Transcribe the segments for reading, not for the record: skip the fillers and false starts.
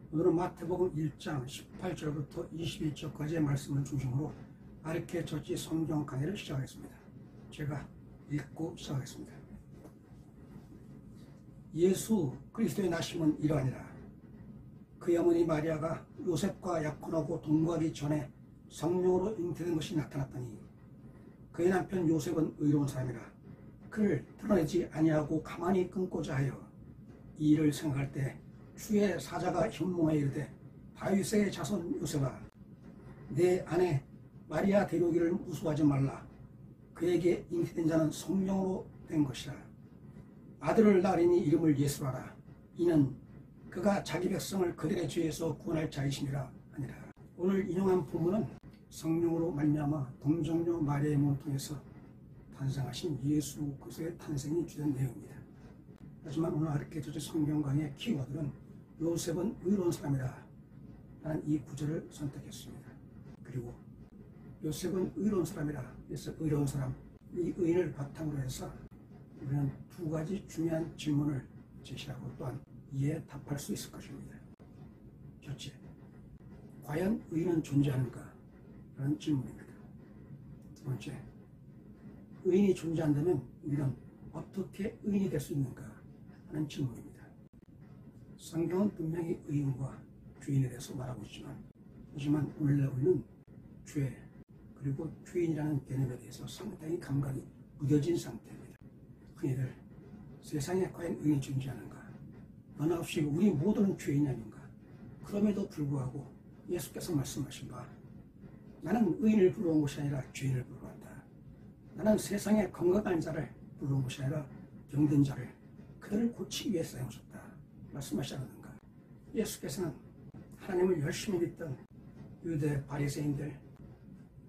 오늘은 마태복음 1장 18절부터 21절까지의 말씀을 중심으로 아르케 처치 성경 강의를 시작하겠습니다. 제가 읽고 시작하겠습니다. 예수 그리스도의 나심은 이러하니라. 그의 어머니 마리아가 요셉과 약혼하고 동거하기 전에 성령으로 잉태된 것이 나타났더니 그의 남편 요셉은 의로운 사람이라 그를 드러내지 아니하고 가만히 끊고자 하여 이 일을 생각할 때 주의 사자가 현몽하여 이르되 다윗의 자손 요셉아 내 아내 마리아 데려오기를 무수하지 말라. 그에게 잉태된 자는 성령으로 된 것이라. 아들을 낳으리니 이름을 예수라라. 이는 그가 자기 백성을 그들의 죄에서 구원할 자이심이라 하니라. 오늘 인용한 본문은 성령으로 말미암아 동정녀 마리아의 몸을 통해서 탄생하신 예수 그리스도의 탄생이 주된 내용입니다. 하지만 오늘 아르케 처치 성경 강의의 키워드는 요셉은 의로운 사람이다 라는 이 구절을 선택했습니다. 그리고 요셉은 의로운 사람이라 그래서 의로운 사람, 이 의인을 바탕으로 해서 우리는 두 가지 중요한 질문을 제시하고 또한 이에 답할 수 있을 것입니다. 첫째, 과연 의인은 존재하는가? 라는 질문입니다. 두 번째, 의인이 존재한다면 우리는 어떻게 의인이 될 수 있는가? 하는 질문입니다. 성경은 분명히 의인과 죄인에 대해서 말하고 있지만 하지만 오늘날 우리는 죄 그리고 죄인이라는 개념에 대해서 상당히 감각이 무뎌진 상태입니다. 흔히들 세상에 과연 의인이 존재하는가? 너나 없이 우리 모두는 죄인이 아닌가? 그럼에도 불구하고 예수께서 말씀하신 바 나는 의인을 불러온 것이 아니라 죄인을 불러왔다. 나는 세상에 건강한 자를 불러온 것이 아니라 병든 자를 그들을 고치기 위해 사용하셨다. 말씀하시지 않는가? 예수께서는 하나님을 열심히 믿던 유대 바리새인들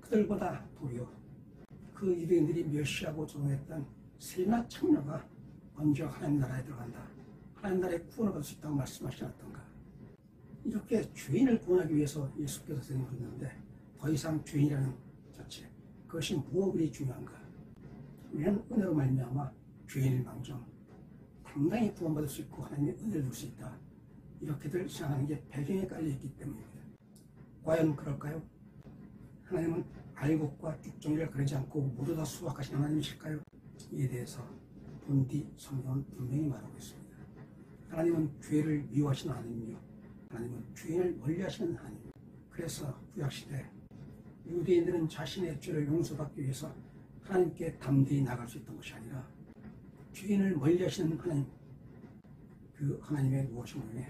그들보다 도리어 그 유대인들이 멸시하고 조롱했던 세나 창녀가 먼저 하나님 나라에 들어간다. 하나님 나라에 구원을 받을 수 있다고 말씀하시지 않았던가? 이렇게 죄인을 구원하기 위해서 예수께서 생각했는데 더 이상 죄인이라는 자체 그것이 무엇이 그리 중요한가? 우리는 은혜로 말미암아 죄인을 망정 당당히 구원받을 수 있고 하나님의 은혜를 줄 수 있다. 이렇게들 생각하는 게 배경에 깔려있기 때문입니다. 과연 그럴까요? 하나님은 알곡과 쭉정이를 가리지 않고 모두 다 수확하신 하나님이실까요? 이에 대해서 본디 성경은 분명히 말하고 있습니다. 하나님은 죄를 미워하시는 하나님이며 하나님은 죄인을 멀리하시는 하나님. 그래서 구약시대 유대인들은 자신의 죄를 용서받기 위해서 하나님께 담대히 나갈 수 있던 것이 아니라 죄인을 멀리하시는 하나님, 그 하나님의 노하심을 위해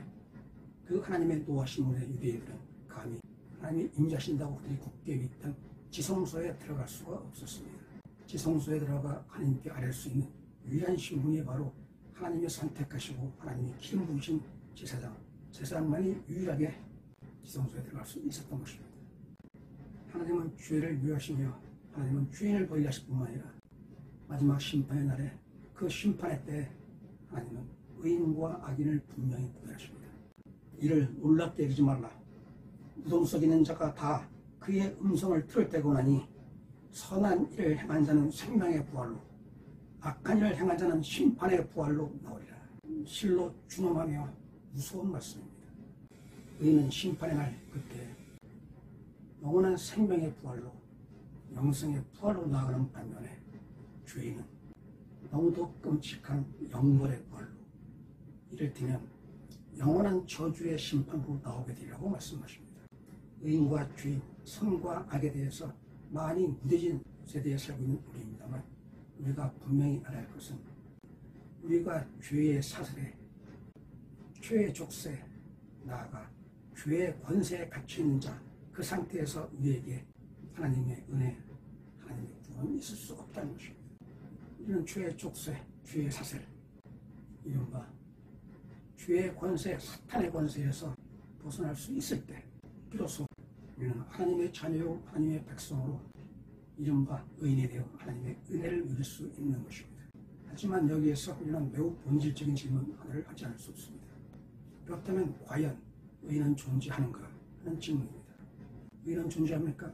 그 하나님의 노하심을 위해 유대인들은 감히 하나님이 임자신다고 그들이 굳게 믿던 지성소에 들어갈 수가 없었습니다. 지성소에 들어가 하나님께 아뢰 수 있는 유일한 신분이 바로 하나님이 선택하시고 하나님이 기름 부으신 제사장, 제사장만이 유일하게 지성소에 들어갈 수 있었던 것입니다. 하나님은 죄를 미워하시며 하나님은 죄인을 멀리하실 뿐만 아니라 마지막 심판의 날에 그 심판의 때 하나님은 의인과 악인을 분명히 구별하십니다. 이를 놀랍게 여기지 말라. 무덤 속에 있는 자가 다 그의 음성을 들을 때고 나니 선한 일을 행한 자는 생명의 부활로 악한 일을 행한 자는 심판의 부활로 나오리라. 실로 준엄하며 무서운 말씀입니다. 의인은 심판의 날 그때 영원한 생명의 부활로 영생의 부활로 나아가는 반면에 죄인은 너무도 끔찍한 영벌의 부활로 이를테면 영원한 저주의 심판으로 나오게 되리라고 말씀하십니다. 의인과 죄인, 선과 악에 대해서 많이 무뎌진 세대에 살고 있는 우리입니다만 우리가 분명히 알아야 할 것은 우리가 죄의 사슬에 죄의 족쇄에 나아가 죄의 권세에 갇혀있는 자 그 상태에서 우리에게 하나님의 은혜, 하나님의 구원이 있을 수 없다는 것입니다. 우리는 죄의 족쇄, 죄의 사슬, 이른바 죄의 권세, 사탄의 권세에서 벗어날 수 있을 때 비로소 우리는 하나님의 자녀요 하나님의 백성으로 이른바 의인이 되어 하나님의 은혜를 누릴 수 있는 것입니다. 하지만 여기에서 우리는 매우 본질적인 질문 하나를 하지 않을 수 없습니다. 그렇다면 과연 의인은 존재하는가 하는 질문입니다. 의인은 존재합니까?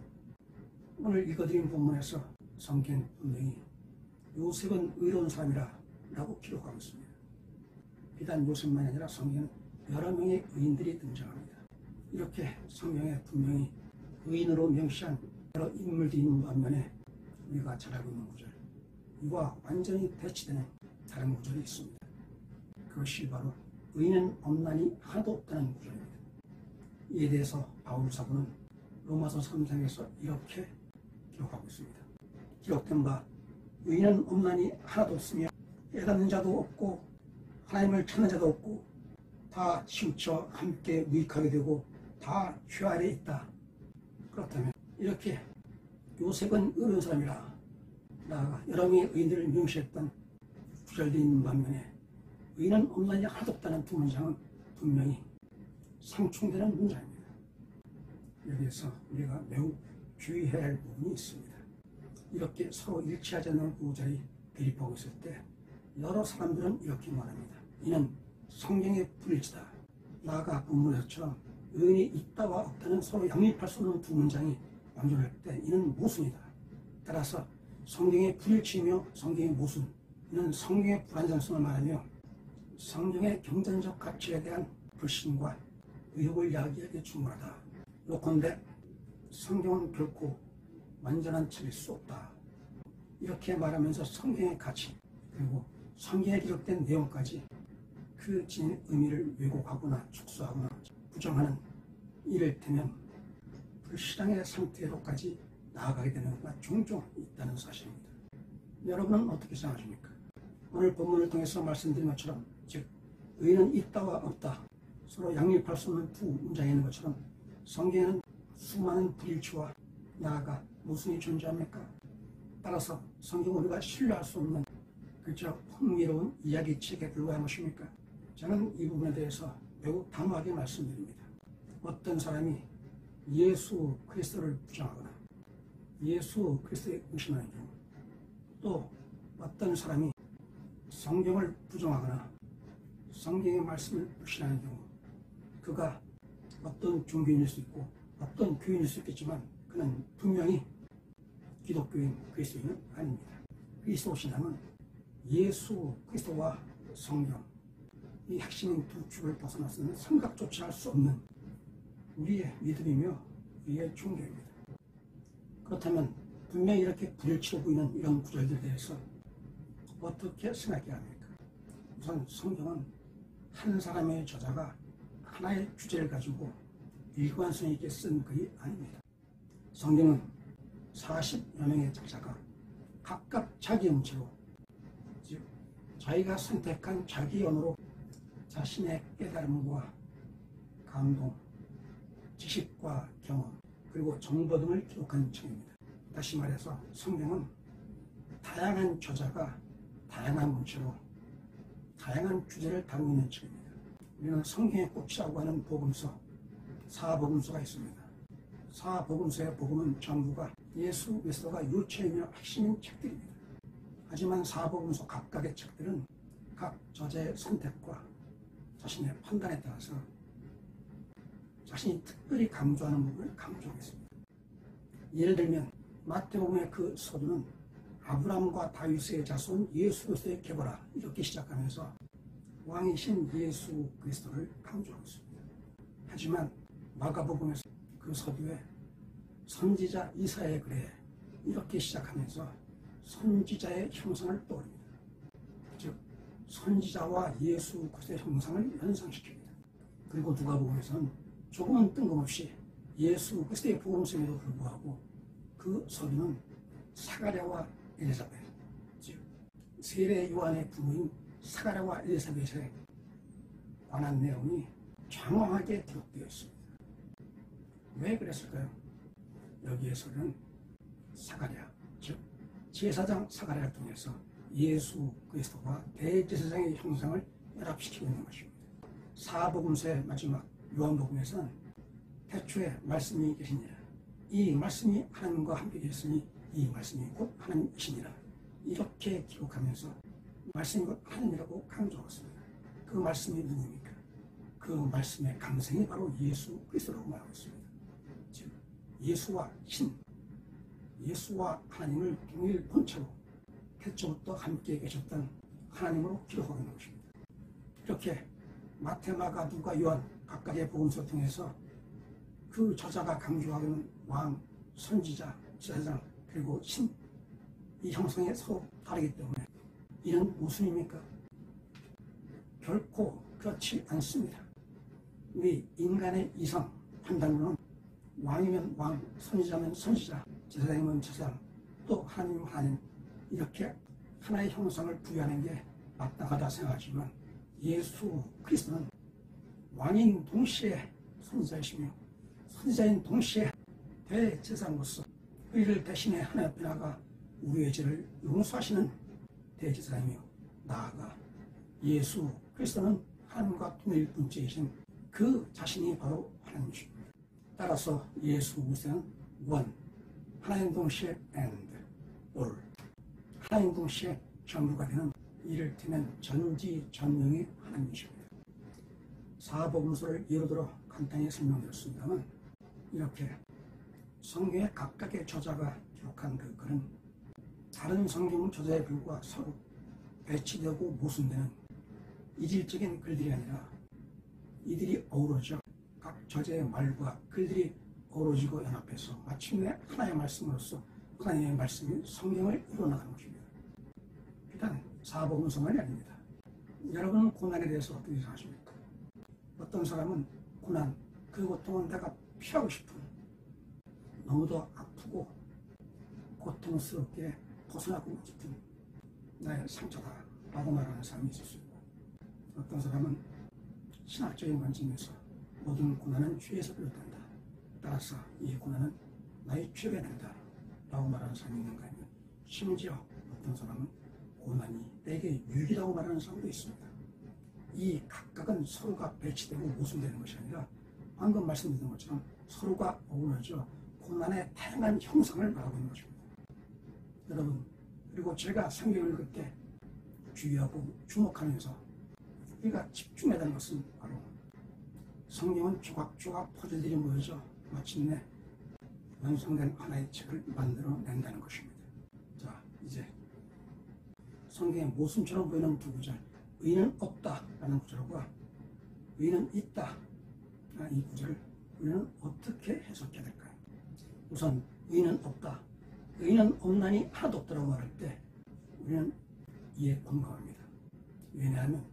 오늘 읽어드린 본문에서 성경 분명히 요셉은 의로운 사람이라 라고 기록하고 있습니다. 비단 요셉만이 아니라 성경은 여러 명의 의인들이 등장합니다. 이렇게 성경에 분명히 의인으로 명시한 여러 인물들이 있는 반면에 우리가 잘 알고 있는 구절, 이와 완전히 대치되는 다른 구절이 있습니다. 그것이 바로 의인은 없나니 하나도 없다는 구절입니다. 이에 대해서 바울 사도는 로마서 3장에서 이렇게 기록하고 있습니다. 기록된 바 의인은 없나니 하나도 없으며 깨닫는 자도 없고 하나님을 찾는 자도 없고 다 치우쳐 함께 무익하게 되고 다 죄 아래 있다. 그렇다면 이렇게 요셉은 의로운 사람이라 나아가 여러 명의 의인들을 명시했던 구절들이 있는 반면에 의인은 없나니 하나도 없다는 두 문장은 분명히 상충되는 문장입니다. 여기에서 우리가 매우 주의해야 할 부분이 있습니다. 이렇게 서로 일치하지 않는 구절이 대립하고 있을 때 여러 사람들은 이렇게 말합니다. 이는 성경의 불일치다. 나아가 본문에서처럼 의인이 있다와 없다는 서로 양립할 수 없는 두 문장이 완전할 때 이는 모순이다. 따라서 성경의 불일치이며 성경의 모순, 이는 성경의 불완전성을 말하며 성경의 경전적 가치에 대한 불신과 의혹을 야기하기에 충분하다. 요컨대 성경은 결코 완전한 책일 수 없다. 이렇게 말하면서 성경의 가치 그리고 성경에 기록된 내용까지 그 진의 의미를 왜곡하거나 축소하거나 부정하는 이를테면 불신앙의 상태로까지 나아가게 되는 경우가 종종 있다는 사실입니다. 여러분은 어떻게 생각하십니까? 오늘 본문을 통해서 말씀드린 것처럼 즉 의인은 있다와 없다 서로 양립할 수 없는 두 문장이 있는 것처럼 성경에는 수많은 불일치와 나아가 모순이 존재합니까? 따라서 성경은 우리가 신뢰할 수 없는 그저 흥미로운 이야기책에 불과한 것입니까? 저는 이 부분에 대해서 매우 단호하게 말씀드립니다. 어떤 사람이 예수 그리스도를 부정하거나 예수 그리스도에 의심하는 경우, 또 어떤 사람이 성경을 부정하거나 성경의 말씀을 불신하는 경우, 그가 어떤 종교인일 수 있고 어떤 교인일 수 있겠지만 그는 분명히 기독교인 그리스도인은 아닙니다. 그리스도 신앙은 예수 그리스도와 성경, 이 핵심인 두 축을 벗어나서는 생각조차 할 수 없는 우리의 믿음이며 우리의 종교입니다. 그렇다면 분명히 이렇게 불일치로 보이는 이런 구절들에 대해서 어떻게 생각해야 합니까? 우선 성경은 한 사람의 저자가 하나의 주제를 가지고 일관성 있게 쓴 글이 아닙니다. 성경은 40여 명의 작자가 각각 자기 음치로, 즉 자기가 선택한 자기 언어로 자신의 깨달음과 감동, 지식과 경험, 그리고 정보 등을 기록한 책입니다. 다시 말해서 성경은 다양한 저자가 다양한 문체로 다양한 주제를 다루고 있는 책입니다. 우리는 성경의 꽃이라고 하는 복음서, 사복음서가 있습니다. 사복음서의 복음은 전부가 예수 그리스도가 유체이며 핵심인 책들입니다. 하지만 사복음서 각각의 책들은 각 저자의 선택과 자신의 판단에 따라서 자신이 특별히 강조하는 부분을 강조하겠습니다. 예를 들면 마태복음의 그 서두는 아브라함과 다윗의 자손 예수 그리스도의 계보라 이렇게 시작하면서 왕이신 예수 그리스도를 강조하고 있습니다. 하지만 마가복음에서 그 서두에 선지자 이사야의 글에 이렇게 시작하면서 선지자의 형상을 떠올립니다. 즉 선지자와 예수 그리스도의 형상을 연상시킵니다. 그리고 누가복음에서는 조금은 뜬금없이 예수 그리스도의 복음성에도 불구하고 그 서두는 사가랴와 엘리사벳, 즉 세례 요한의 부모인 사가랴와 엘리사벳에 관한 내용이 장황하게 기록되어 있습니다. 왜 그랬을까요? 여기에서는 사가랴, 즉 제사장 사가랴를 통해서 예수 그리스도와 대제사장의 형상을 결합시키고 있는 것입니다. 사복음서의 마지막 요한복음에서는 태초에 말씀이 계시니라, 이 말씀이 하나님과 함께 계셨으니 이 말씀이 곧 하나님이시니라, 이렇게 기록하면서 말씀이 곧 하나님이라고 강조하였습니다. 그 말씀이 누구입니까? 그 말씀의 감생이 바로 예수 그리스도라고 말하고 있습니다. 즉 예수와 신, 예수와 하나님을 동일 본체로 태초부터 함께 계셨던 하나님으로 기록하고 있는 것입니다. 이렇게 마태, 마가, 누가, 요한 각각의 복음서 통해서 그 저자가 강조하는 왕, 선지자, 제사장 그리고 신, 이 형성이 서로 다르기 때문에 이는 무슨 의미입니까? 결코 그렇지 않습니다. 우리 인간의 이성 판단으로는 왕이면 왕, 선지자면 선지자, 제사장이면 제사장, 또 하나님이면 하나님, 이렇게 하나의 형상을 부여하는 게 마땅하다 생각하지만 예수 그리스도는 왕인 동시에 선지자이시며 선지자인 동시에 대제사장으로서 우리를 대신해 하나님 앞에 나가 우리의 죄를 용서하시는 대제사장이며, 나아가 예수 그리스도는 하나님과 통일분체이신 그 자신이 바로 하나님이십니다. 따라서 예수 그리스도는 원, 하나님 동시에 and, all, 하나님 동시에 전부가 되는 이를테면 전지전능의 하나님이십니다. 사복음서를 예로 들어 간단히 설명드렸습니다만, 이렇게 성경의 각각의 저자가 기록한 그 글은 다른 성경 저자의 글과 서로 배치되고 모순되는 이질적인 글들이 아니라 이들이 어우러져 각 저자의 말과 글들이 어우러지고 연합해서 마침내 하나의 말씀으로서 하나님의 말씀이 성경을 이루어나가는 것입니다. 비단 사복음서만이 아닙니다. 여러분은 고난에 대해서 어떻게 생각하십니까? 어떤 사람은 고난, 그 고통은 내가 피하고 싶은, 너무도 아프고 고통스럽게 벗어나고 싶은 나의 상처다 라고 말하는 사람이 있을 수 있고, 어떤 사람은 신학적인 관점에서 모든 고난은 죄에서 비롯된다, 따라서 이 고난은 나의 죄가 된다 라고 말하는 사람이 있는가 하면, 심지어 어떤 사람은 고난이 내게 유익이라고 말하는 사람도 있습니다. 이 각각은 서로가 배치되고 모순되는 것이 아니라 방금 말씀드린 것처럼 서로가 어우러져 고난의 다양한 형상을 말하고 있는 것입니다. 여러분, 그리고 제가 성경을 읽을 때 주의하고 주목하면서 우리가 집중해야 하는 것은 바로 성경은 조각조각 퍼즐들이 모여져 마침내 완성된 하나의 책을 만들어낸다는 것입니다. 자, 이제 성경의 모순처럼 보이는 두 구절, 의는 없다라는 구절과 의는 있다, 이 구절을 우리는 어떻게 해석해야 될까요? 우선 의는 없다, 의는 없나니 하나도 없다라고 말할 때 우리는 이에 공감합니다. 왜냐하면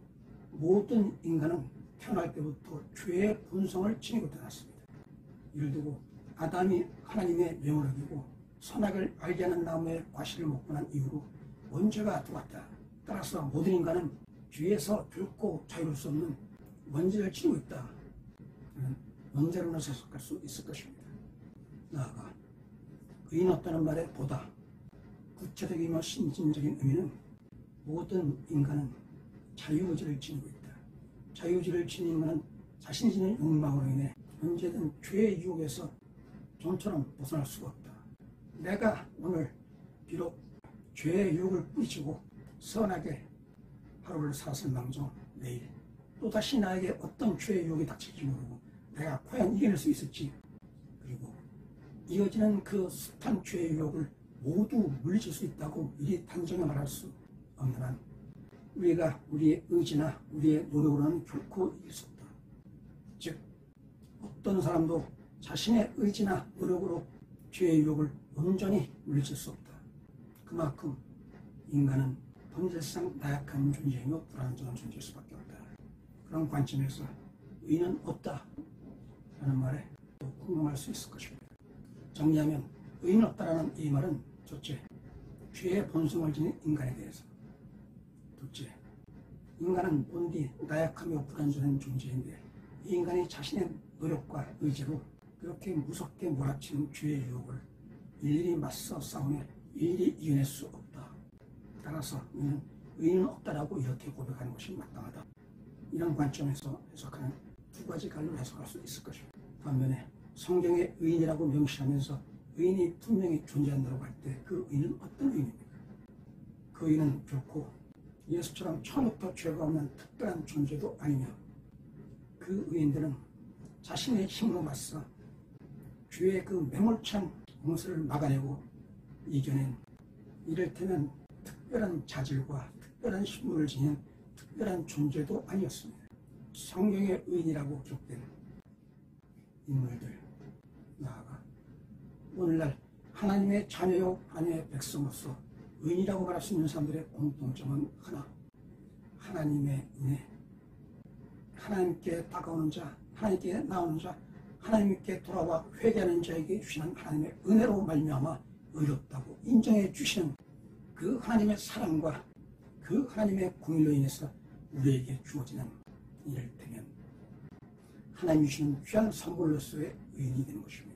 모든 인간은 태어날 때부터 죄의 본성을 지니고 태어났습니다. 예를 들고 아담이 하나님의 명을 어기고 선악을 알게 하는 나무의 과실을 먹고 난 이후로 원죄가 들어왔다. 따라서 모든 인간은 죄에서 결코 자유로울 수 없는 원죄를 지니고 있다. 원죄론에서 해석할 수 있을 것입니다. 나아가 의인 없다는 말에 보다 구체적이며 심진적인 의미는 모든 인간은 자유의지를 지니고 있다. 자유의지를 지닌 인간은 자신이 지닌 욕망으로 인해 언제든 죄의 유혹에서 좀처럼 벗어날 수가 없다. 내가 오늘 비록 죄의 유혹을 뿌리치고 선하게 하루를 살았을 망정 내일 또다시 나에게 어떤 죄의 유혹이 닥칠지 모르고 내가 과연 이겨낼 수 있을지, 그리고 이어지는 그 숱한 죄의 유혹을 모두 물리칠 수 있다고 이리 단정히 말할 수 없는 한 우리가 우리의 의지나 우리의 노력으로는 결코 이길 수 없다. 즉, 어떤 사람도 자신의 의지나 노력으로 죄의 유혹을 온전히 물리칠 수 없다. 그만큼 인간은 본질상 나약한 존재이며 불안정한 존재일 수밖에 없다. 그런 관점에서 의는 없다 라는 말에 또 공감할 수 있을 것입니다. 정리하면 의는 없다라는 이 말은 첫째, 죄의 본성을 지닌 인간에 대해서, 둘째, 인간은 본디 나약하며 불완전한 존재인데 이 인간이 자신의 노력과 의지로 그렇게 무섭게 몰아치는 죄의 유혹을 일일이 맞서 싸우며 일일이 이겨낼 수 없다. 따라서 우리는 의는 없다라고 이렇게 고백하는 것이 마땅하다. 이런 관점에서 해석하는 두 가지 갈로 해석할 수 있을 것입니다. 반면에 성경의 의인이라고 명시하면서 의인이 분명히 존재한다고 할 때 그 의인은 어떤 의인입니까? 그 의인은 결코 예수처럼 처음부터 죄가 없는 특별한 존재도 아니며, 그 의인들은 자신의 힘으로 맞서 죄의 그 매몰찬 공세를 막아내고 이겨낸, 이를테면 특별한 자질과 특별한 신분을 지닌 특별한 존재도 아니었습니다. 성경의 의인이라고 기록된 인물들, 나아가 오늘날 하나님의 자녀요 하나님의 백성으로서 의인이라고 말할 수 있는 사람들의 공통점은 하나, 하나님의 은혜, 하나님께 다가오는 자, 하나님께 나오는 자, 하나님께 돌아와 회개하는 자에게 주시는 하나님의 은혜로 말미암아 의롭다고 인정해 주시는 그 하나님의 사랑과 그 하나님의 공의로 인해서 우리에게 주어지는 이를테면 하나님 주시는 귀한 선물로서의 의인이 되는 것입니다.